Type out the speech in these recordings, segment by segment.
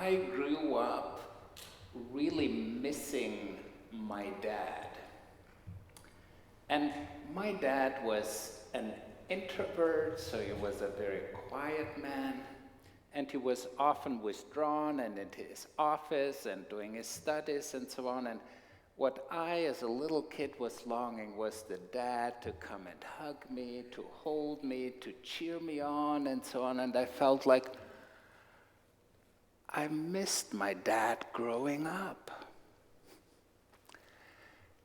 I grew up really missing my dad. And my dad was an introvert, so he was a very quiet man. And he was often withdrawn and in his office and doing his studies and so on. And what I, as a little kid, was longing was the dad to come and hug me, to hold me, to cheer me on and so on. And I felt like I missed my dad growing up.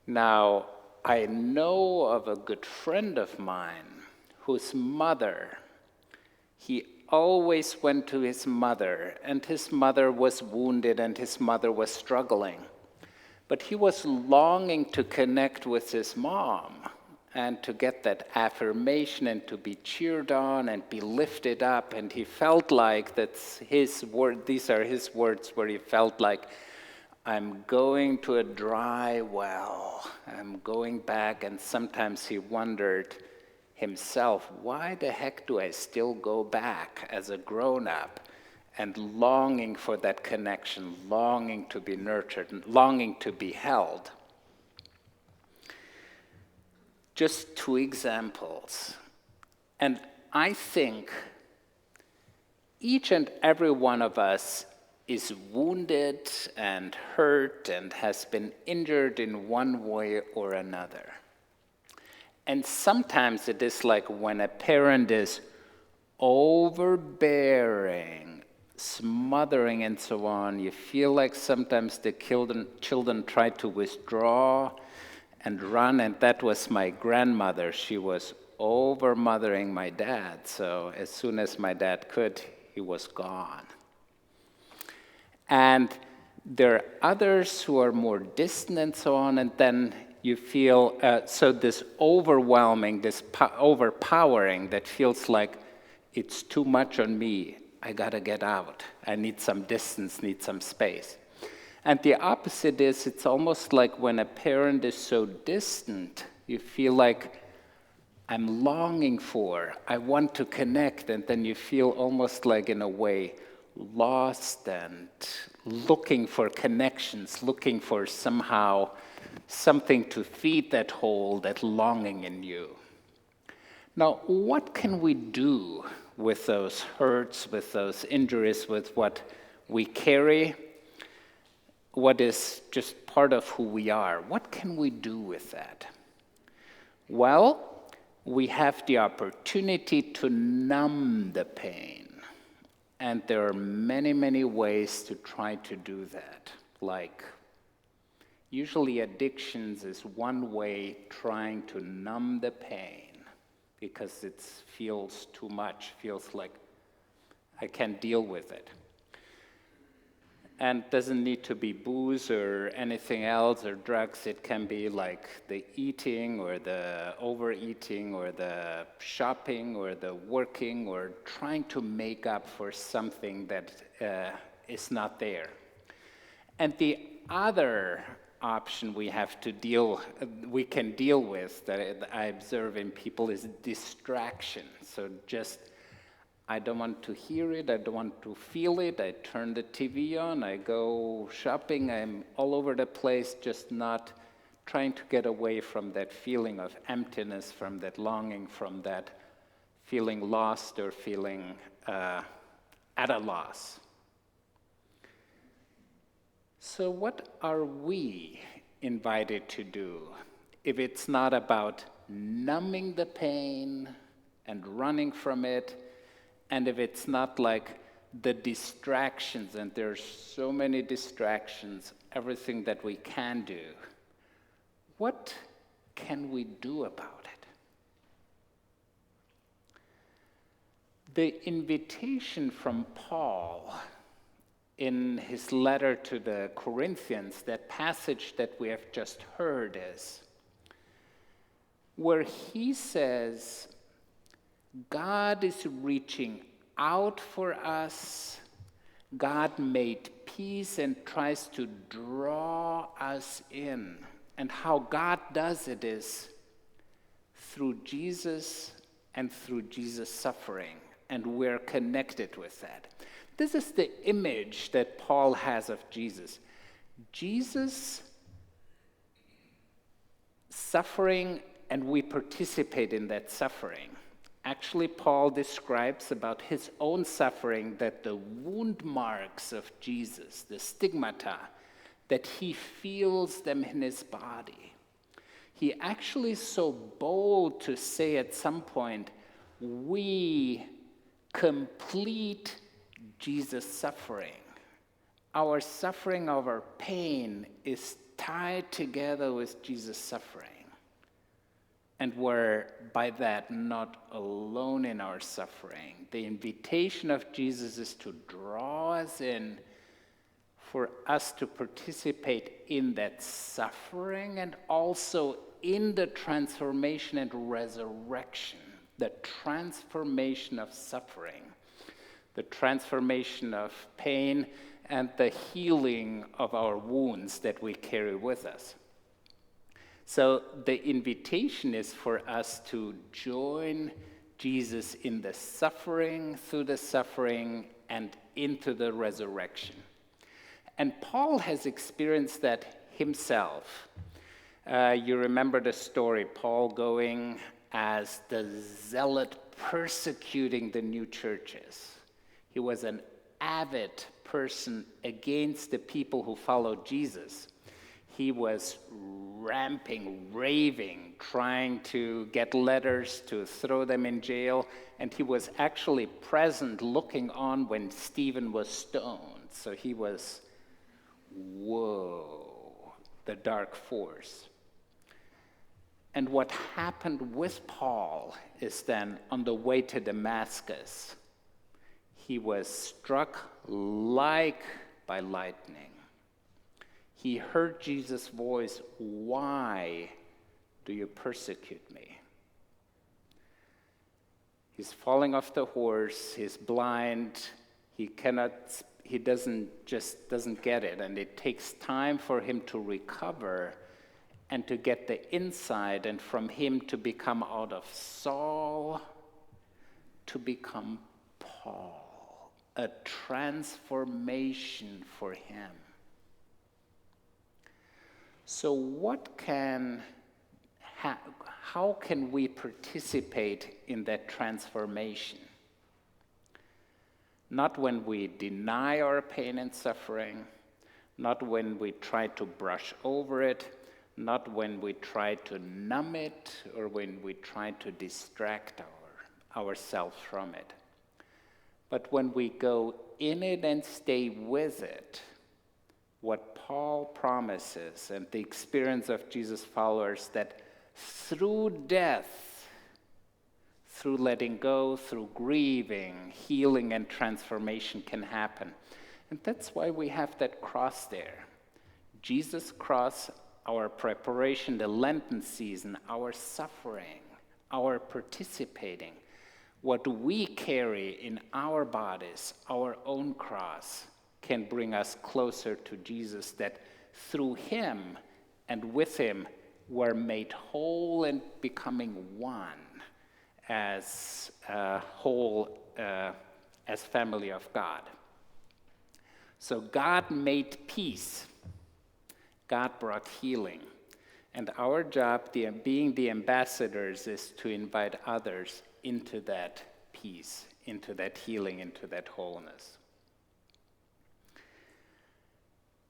Now, I know of a good friend of mine whose mother, he always went to his mother, and his mother was wounded and his mother was struggling. But he was longing to connect with his mom and to get that affirmation and to be cheered on and be lifted up. And he felt like that's his word, these are his words, where he felt like, I'm going to a dry well. I'm going back. And sometimes he wondered himself, why the heck do I still go back as a grown-up and longing for that connection, longing to be nurtured, and longing to be held? Just two examples. And I think each and every one of us is wounded and hurt and has been injured in one way or another. And sometimes it is like when a parent is overbearing, smothering and so on, you feel like sometimes the children try to withdraw and run, and that was my grandmother. She was over-mothering my dad, so as soon as my dad could, he was gone. And there are others who are more distant and so on, and then you feel, so this overwhelming, this overpowering that feels like it's too much on me. I gotta get out. I need some distance, need some space. And the opposite is, it's almost like when a parent is so distant, you feel like I'm longing for, I want to connect, and then you feel almost like, in a way, lost and looking for connections, looking for somehow something to feed that hole, that longing in you. Now, what can we do with those hurts, with those injuries, with what we carry, what is just part of who we are? What can we do with that? Well, we have the opportunity to numb the pain. And there are many, many ways to try to do that. Like, usually addictions is one way trying to numb the pain because it feels too much, feels like I can't deal with it. And doesn't need to be booze or anything else or drugs. It can be like the eating or the overeating or the shopping or the working or trying to make up for something that is not there. And the other option we can deal with that I observe in people is distraction. So just, I don't want to hear it, I don't want to feel it, I turn the TV on, I go shopping, I'm all over the place, just not trying to get away from that feeling of emptiness, from that longing, from that feeling lost or feeling at a loss. So what are we invited to do if it's not about numbing the pain and running from it, and if it's not like the distractions, and there's so many distractions, everything that we can do, what can we do about it? The invitation from Paul in his letter to the Corinthians, that passage that we have just heard, is where he says, God is reaching out for us. God made peace and tries to draw us in. And how God does it is through Jesus and through Jesus' suffering. And we're connected with that. This is the image that Paul has of Jesus. Jesus suffering, and we participate in that suffering. Actually, Paul describes about his own suffering that the wound marks of Jesus, the stigmata, that he feels them in his body. He actually is so bold to say at some point, we complete Jesus' suffering. Our suffering, our pain is tied together with Jesus' suffering. And we're, by that, not alone in our suffering. The invitation of Jesus is to draw us in, for us to participate in that suffering and also in the transformation and resurrection, the transformation of suffering, the transformation of pain, and the healing of our wounds that we carry with us. So the invitation is for us to join Jesus in the suffering, through the suffering, and into the resurrection. And Paul has experienced that himself. You remember the story, Paul going as the zealot persecuting the new churches. He was an avid person against the people who followed Jesus. He was ramping, raving, trying to get letters to throw them in jail, and he was actually present looking on when Stephen was stoned. So he was, whoa, the dark force. And what happened with Paul is then on the way to Damascus, he was struck like by lightning. He heard Jesus' voice, "Why do you persecute me?" He's falling off the horse, he's blind, he doesn't get it, and it takes time for him to recover and to get the insight, and from him to become out of Saul to become Paul, a transformation for him. So how can we participate in that transformation? Not when we deny our pain and suffering, not when we try to brush over it, not when we try to numb it, or when we try to distract ourselves from it. But when we go in it and stay with it, what Paul promises and the experience of Jesus' followers, that through death, through letting go, through grieving, healing and transformation can happen. And that's why we have that cross there. Jesus' cross, our preparation, the Lenten season, our suffering, our participating, what we carry in our bodies, our own cross, can bring us closer to Jesus, that through him and with him we're made whole and becoming one as whole, as family of God. So God made peace. God brought healing. And our job, being the ambassadors, is to invite others into that peace, into that healing, into that wholeness.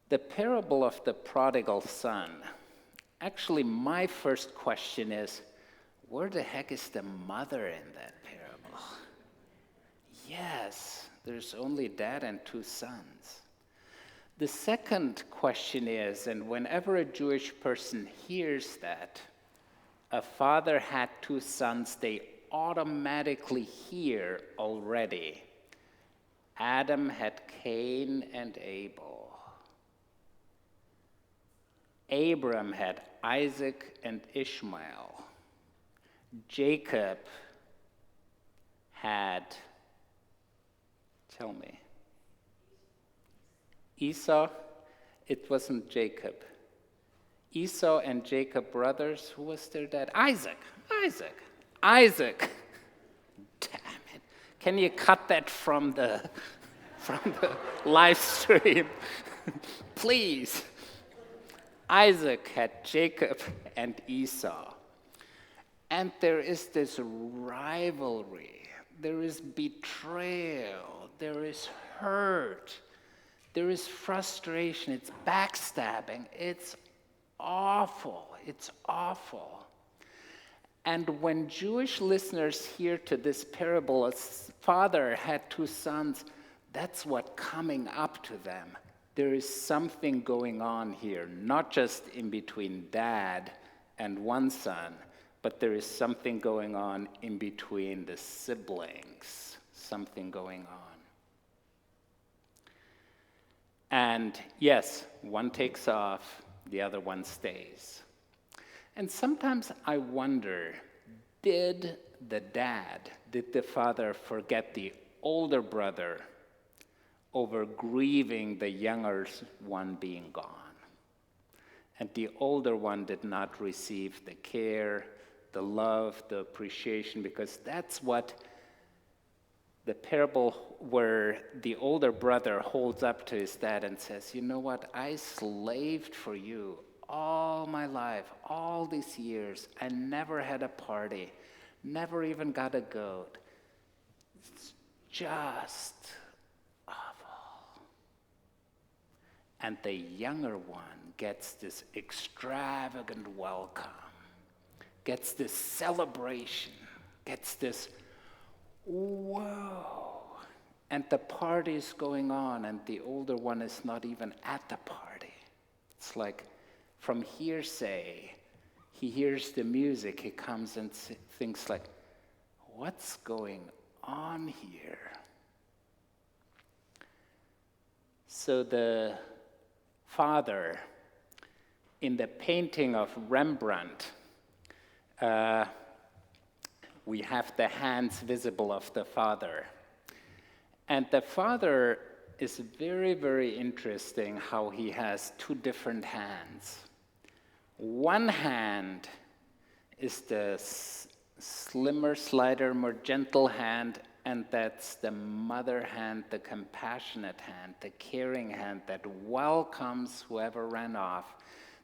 The parable of the prodigal son. Actually, my first question is, where the heck is the mother in that parable? Yes, there's only dad and two sons. The second question is, and whenever a Jewish person hears that a father had two sons, they automatically hear already, Adam had Cain and Abel. Abram had Isaac and Ishmael. Jacob had, tell me, Esau? It wasn't Jacob. Esau and Jacob brothers, who was their dad? Isaac. Damn it. Can you cut that from the... from the live stream. Please. Isaac had Jacob and Esau. And there is this rivalry, there is betrayal, there is hurt, there is frustration, it's backstabbing, it's awful, it's awful. And when Jewish listeners hear to this parable, a father had two sons, that's what coming up to them. There is something going on here, not just in between dad and one son, but there is something going on in between the siblings, something going on. And yes, one takes off, the other one stays. And sometimes I wonder, did the father forget the older brother over grieving the younger one being gone? And the older one did not receive the care, the love, the appreciation, because that's what the parable where the older brother holds up to his dad and says, you know what, I slaved for you all my life, all these years. I never had a party, never even got a goat. It's just awful. And the younger one gets this extravagant welcome, gets this celebration, gets this, whoa. And the party's going on, and the older one is not even at the party. It's like from hearsay, he hears the music, he comes and thinks like, what's going on here? So the father, in the painting of Rembrandt, we have the hands visible of the father. And the father is very, very interesting how he has two different hands. One hand is the slimmer, slighter, more gentle hand, and that's the mother hand, the compassionate hand, the caring hand that welcomes whoever ran off,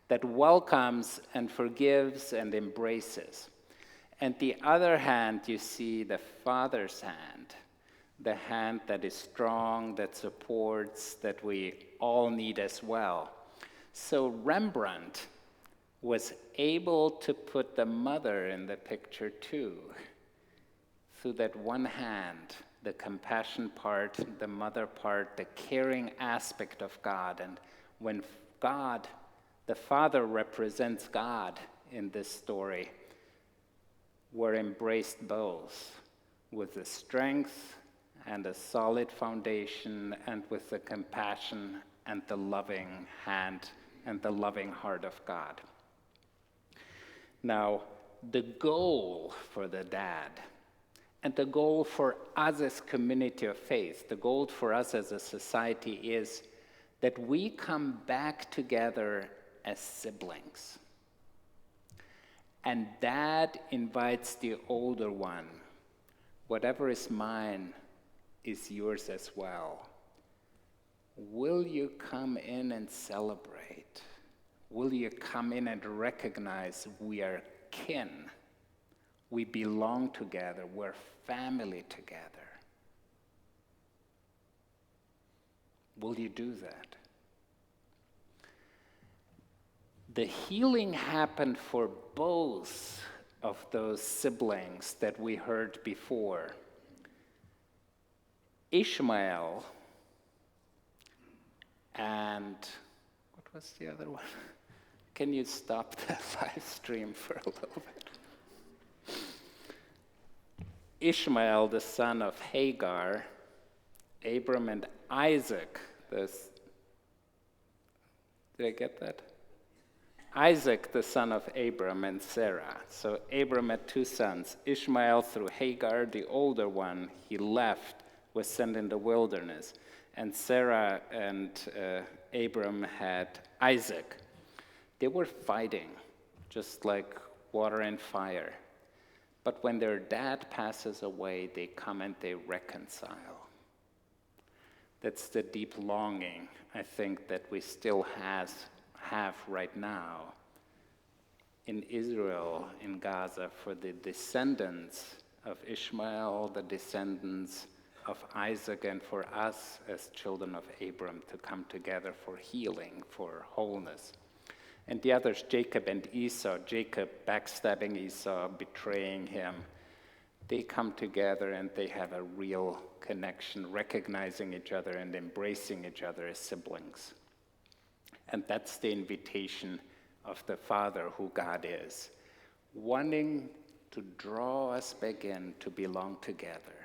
that welcomes and forgives and embraces. And the other hand, you see the father's hand, the hand that is strong, that supports, that we all need as well. So Rembrandt was able to put the mother in the picture too, through that one hand, the compassion part, the mother part, the caring aspect of God. And when God, the Father, represents God in this story, we're embraced both with the strength and a solid foundation, and with the compassion and the loving hand and the loving heart of God. Now, the goal for the dad, and the goal for us as community of faith, the goal for us as a society is that we come back together as siblings. And dad invites the older one, whatever is mine is yours as well. Will you come in and celebrate? Will you come in and recognize we are kin? We belong together. We're family together. Will you do that? The healing happened for both of those siblings that we heard before. Ishmael and what was the other one? Can you stop the live stream for a little bit? Ishmael, the son of Hagar, Abram and Isaac. Did I get that? Isaac, the son of Abram and Sarah. So Abram had two sons. Ishmael through Hagar, the older one, he left, was sent in the wilderness. And Sarah and Abram had Isaac. They were fighting, just like water and fire. But when their dad passes away, they come and they reconcile. That's the deep longing, I think, that we still have right now in Israel, in Gaza, for the descendants of Ishmael, the descendants of Isaac, and for us as children of Abram to come together for healing, for wholeness. And the others, Jacob and Esau, Jacob backstabbing Esau, betraying him, they come together and they have a real connection, recognizing each other and embracing each other as siblings. And that's the invitation of the Father, who God is, wanting to draw us back in to belong together,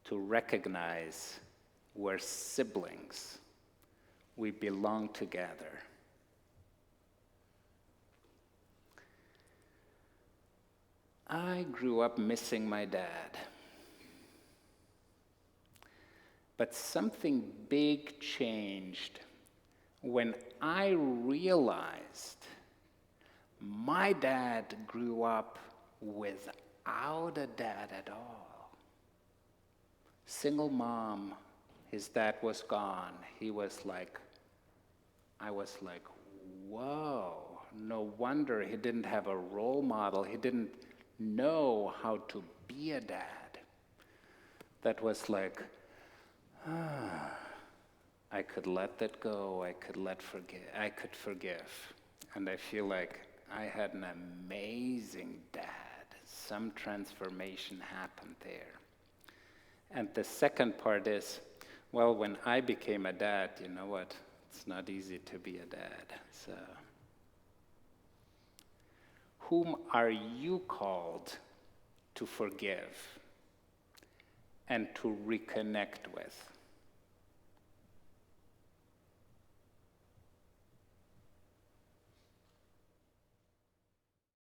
to recognize we're siblings, we belong together. I grew up missing my dad. But something big changed when I realized my dad grew up without a dad at all. Single mom, his dad was gone. I was like, whoa, no wonder he didn't have a role model. He didn't know how to be a dad. That was like, I could let that go, I could forgive. And I feel like I had an amazing dad. Some transformation happened there. And the second part is, well, when I became a dad, you know what? It's not easy to be a dad. So, whom are you called to forgive and to reconnect with?